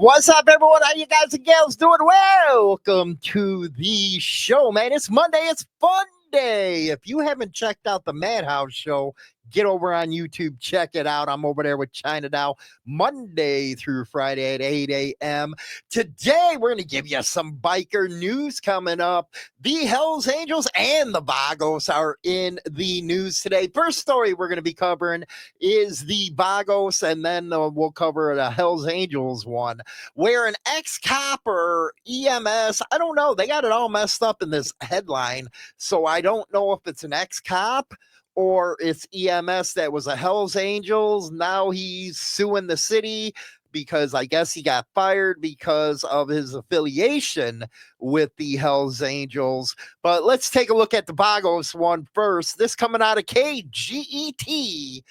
What's up, everyone? How you guys and gals doing? Welcome to the show, man. It's Monday. It's fun day. If you haven't checked out the Madhouse show, get over on YouTube. Check it out. I'm over there with China now, Monday through Friday at 8 a.m. Today, we're going to give you some biker news coming up. The Hells Angels and the Vagos are in the news today. First story we're going to be covering is the Vagos, and then we'll cover the Hells Angels one, where an ex-cop or EMS, I don't know, they got it all messed up in this headline, so I don't know if it's an ex-cop or it's EMS that was a Hells Angels. Now he's suing the city because I guess he got fired because of his affiliation with the Hells Angels. But let's take a look at the Vagos one first. This coming out of KGET.com.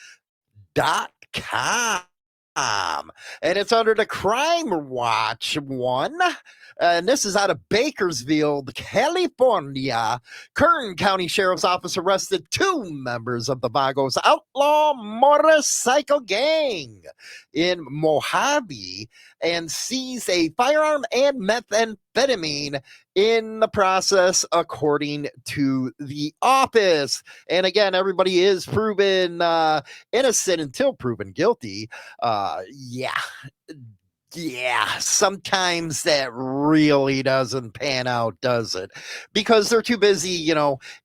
And it's under the Crime Watch one. And this is out of Bakersfield, California. Kern County Sheriff's Office arrested 2 members of the Vagos Outlaw Motorcycle Gang in Mojave and seized a firearm and methamphetamine in the process, according to the office. And again, everybody is proven innocent until proven guilty. Yeah, sometimes that really doesn't pan out, does it? Because they're too busy,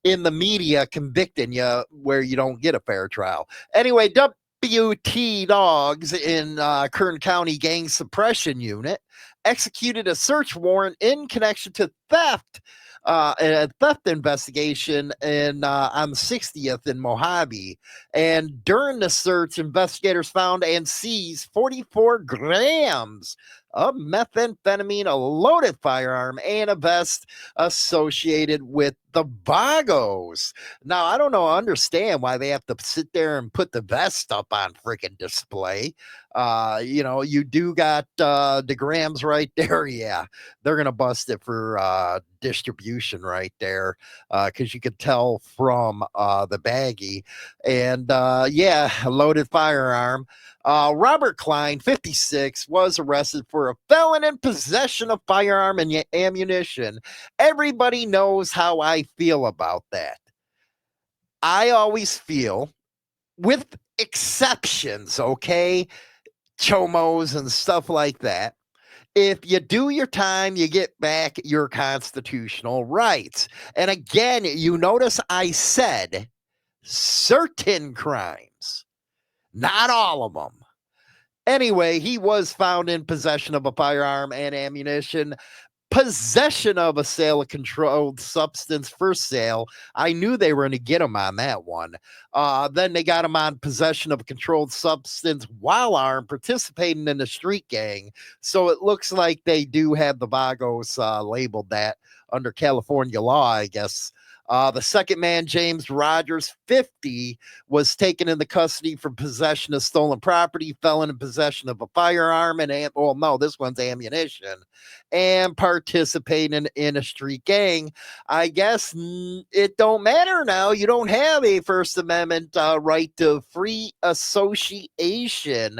in the media convicting you where you don't get a fair trial. Anyway, WT Dogs in Kern County Gang Suppression Unit executed a search warrant in connection to a theft investigation on 60th in Mojave. And during the search, investigators found and seized 44 grams of methamphetamine, a loaded firearm, and a vest associated with the Vagos. Now, I don't understand why they have to sit there and put the vest up on freaking display. You do got the grams right there. Yeah, they're going to bust it for distribution right there because you could tell from the baggie. And a loaded firearm. Robert Klein, 56, was arrested for a felon in possession of firearm and ammunition. Everybody knows how I feel about that. I always feel, with exceptions, okay, chomos and stuff like that, if you do your time, you get back your constitutional rights. And again, you notice I said certain crimes. Not all of them. Anyway, he was found in possession of a firearm and ammunition, possession of a sale of controlled substance for sale. I knew they were going to get him on that one. Then they got him on possession of a controlled substance while armed, participating in a street gang. So it looks like they do have the Vagos labeled that under California law, I guess. The second man, James Rogers, 50, was taken into custody for possession of stolen property, felon in possession of a firearm, this one's ammunition, and participating in a street gang. I guess it don't matter now. You don't have a First Amendment right to free association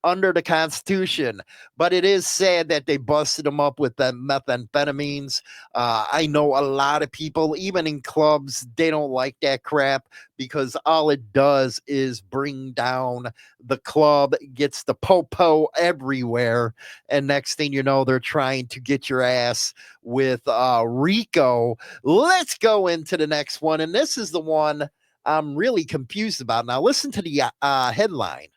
under the Constitution, but it is sad that they busted them up with the methamphetamines. I know a lot of people, even in clubs, they don't like that crap because all it does is bring down the club, gets the popo everywhere, and next thing you know, they're trying to get your ass with RICO. Let's go into the next one, and this is the one I'm really confused about. Now, listen to the headline.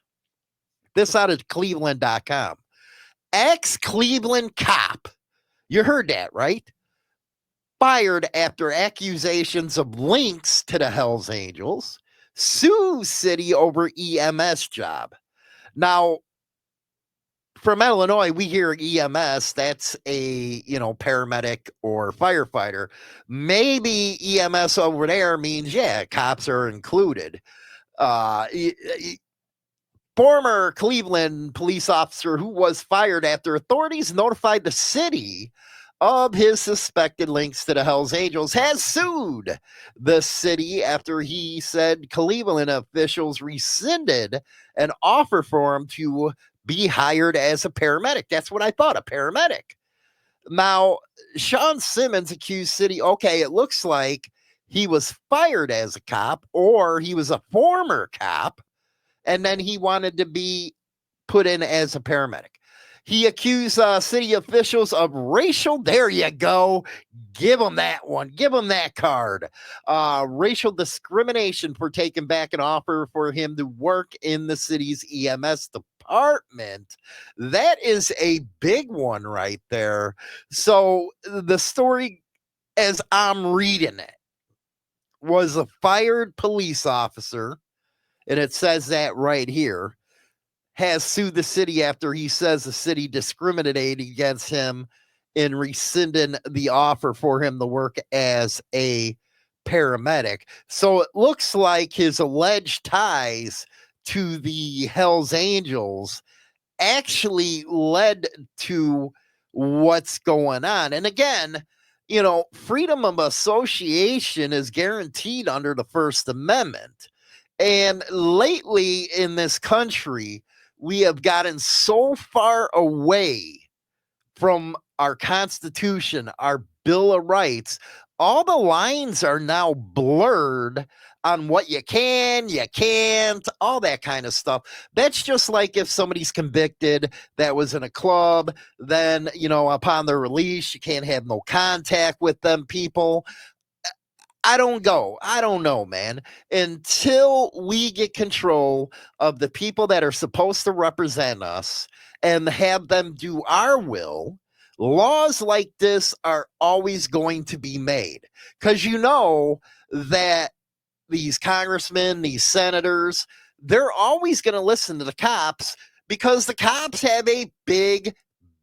This out of Cleveland.com. Ex-Cleveland cop, you heard that, right? Fired after accusations of links to the Hells Angels, sues city over EMS job. Now, from Illinois, we hear EMS, that's a, paramedic or firefighter. Maybe EMS over there means, cops are included. Former Cleveland police officer who was fired after authorities notified the city of his suspected links to the Hells Angels has sued the city after he said Cleveland officials rescinded an offer for him to be hired as a paramedic. That's what I thought, a paramedic. Now, Sean Simmons accused City, okay, it looks like he was fired as a cop or he was a former cop and then he wanted to be put in as a paramedic. He accused city officials of racial, there you go, give him that one, give him that card, racial discrimination for taking back an offer for him to work in the city's EMS department. That is a big one right there. So the story, as I'm reading it, was a fired police officer, and it says that right here, has sued the city after he says the city discriminated against him in rescinding the offer for him to work as a paramedic. So it looks like his alleged ties to the Hells Angels actually led to what's going on. And again, freedom of association is guaranteed under the First Amendment. And lately in this country, we have gotten so far away from our Constitution, our Bill of Rights. All the lines are now blurred on what you can, you can't, all that kind of stuff. That's just like if somebody's convicted that was in a club, then, upon their release, you can't have no contact with them people. I don't know, man. Until we get control of the people that are supposed to represent us and have them do our will, laws like this are always going to be made. Because that these congressmen, these senators, they're always going to listen to the cops because the cops have a big,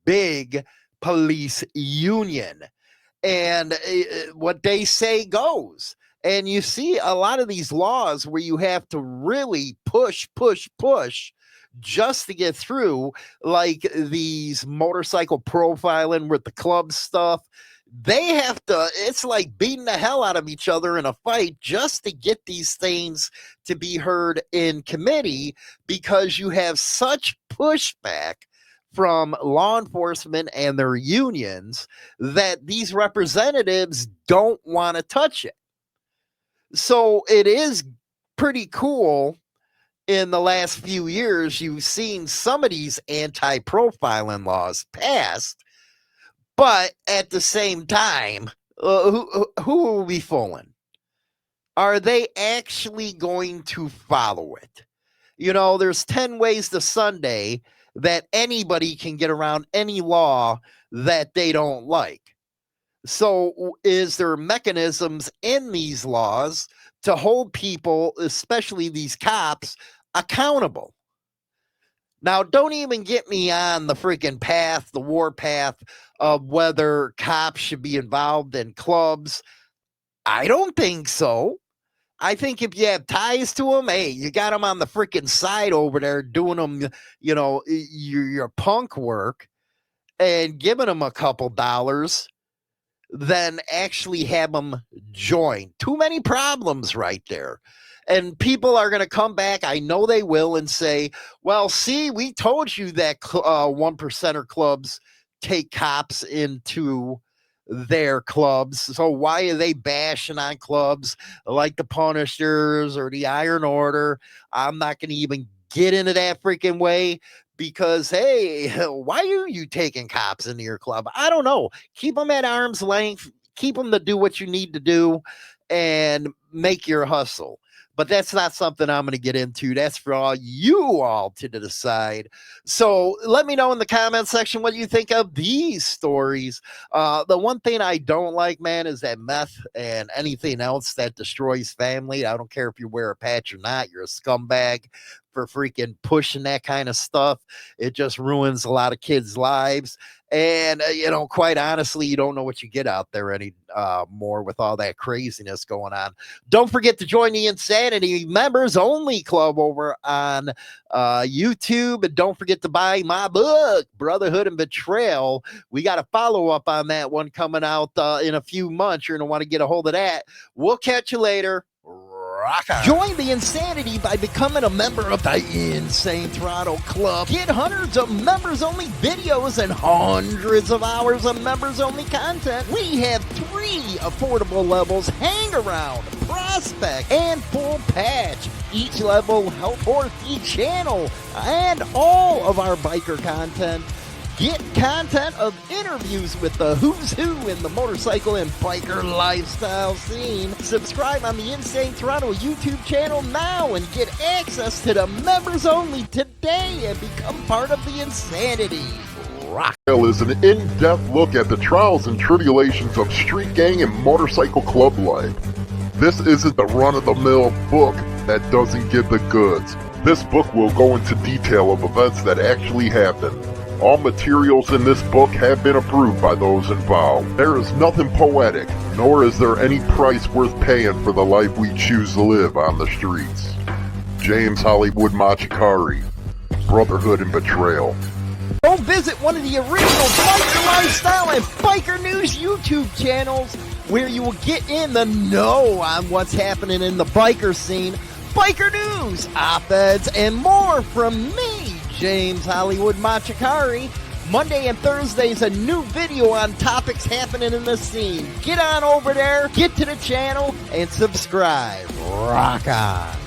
big police union. And what they say goes. And you see a lot of these laws where you have to really push just to get through, like these motorcycle profiling with the club stuff. They have to, it's like beating the hell out of each other in a fight just to get these things to be heard in committee because you have such pushback from law enforcement and their unions that these representatives don't want to touch it. So it is pretty cool. In the last few years, you've seen some of these anti-profiling laws passed, but at the same time, who are we fooling? Are they actually going to follow it? There's 10 ways to Sunday that anybody can get around any law that they don't like. So is there mechanisms in these laws to hold people, especially these cops, accountable? Now, don't even get me on the freaking path, the war path of whether cops should be involved in clubs. I don't think so. I think if you have ties to them, hey, you got them on the freaking side over there doing them, your punk work and giving them a couple dollars, then actually have them join. Too many problems right there. And people are going to come back, I know they will, and say, well, see, we told you that one percenter clubs take cops into their clubs. So why are they bashing on clubs like the Punishers or the Iron Order? I'm not going to even get into that freaking way because, hey, why are you taking cops into your club? I don't know. Keep them at arm's length. Keep them to do what you need to do and make your hustle. But that's not something I'm going to get into. That's for all you all to decide. So let me know in the comment section what you think of these stories. The one thing I don't like, man, is that meth and anything else that destroys family. I don't care if you wear a patch or not. You're a scumbag for freaking pushing that kind of stuff. It just ruins a lot of kids' lives. And, quite honestly, you don't know what you get out there any more with all that craziness going on. Don't forget to join the Insanity Members Only Club over on YouTube. And don't forget to buy my book, Brotherhood and Betrayal. We got a follow-up on that one coming out in a few months. You're going to want to get a hold of that. We'll catch you later. Rock on. Join the insanity by becoming a member of the Insane Throttle Club. Get hundreds of members-only videos and hundreds of hours of members-only content. We have 3 affordable levels: Hang Around, Prospect, and Full Patch. Each level helps support each channel and all of our biker content. Get content of interviews with the who's who in the motorcycle and biker lifestyle scene. Subscribe on the Insane Throttle YouTube channel now and get access to the members only today and become part of the insanity. Rock. Is an in-depth look at the trials and tribulations of street gang and motorcycle club life. This isn't the run-of-the-mill book that doesn't give the goods. This book will go into detail of events that actually happened. All materials in this book have been approved by those involved. There is nothing poetic, nor is there any price worth paying for the life we choose to live on the streets. James Hollywood Machikari, Brotherhood and Betrayal. Go visit one of the original Biker Lifestyle and Biker News YouTube channels where you will get in the know on what's happening in the biker scene, biker news, op-eds, and more from me, James Hollywood Machikari. Monday and Thursdays, a new video on topics happening in the scene. Get on over there, get to the channel, and subscribe. Rock on.